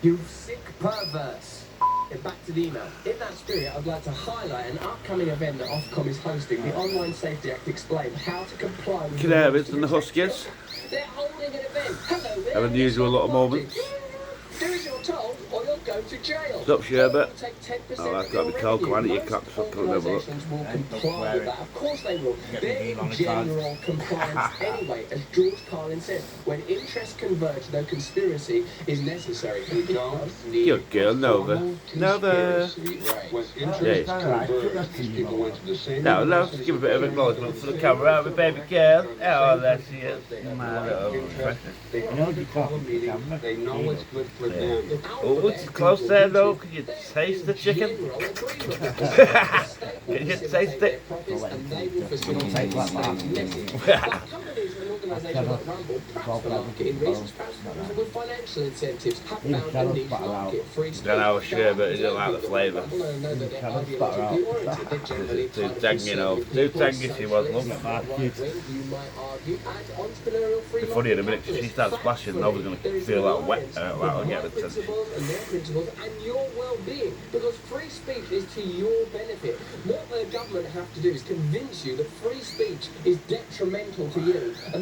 You sick perverts. Back to the email. In that spirit, I'd like to highlight an upcoming event that Ofcom is hosting. The Online Safety Act explains how to comply with Canaries and the huskies. They're holding an event. Hello there. Have unusual lot of moments. Do as you're told, or you'll go to jail. Stop, Sherbet. Oh, that's got to be cold, can't it? You can't fucking have a look. Will comply with that. Of course they will. They're in general compliance anyway, as George Carlin said. When interests converge, no conspiracy is necessary. You don't need Good girl, Nova. Nova. Yeah, No, let's give a bit of acknowledgement for the camera, aren't we, baby girl? Oh, there she is. My little precious. They know what's good for them. Oh, it's close there, though. Can you taste the chicken? Can you taste it? Don't know, sure, but I don't like the flavour. Too tangy, too tangy she was, love. It's funny in a minute, if she starts splashing, Nova's going to feel that wet, that'll get the attention. And your well-being, because free speech is to your benefit. What the government have to do is convince you that free speech is detrimental to you, and that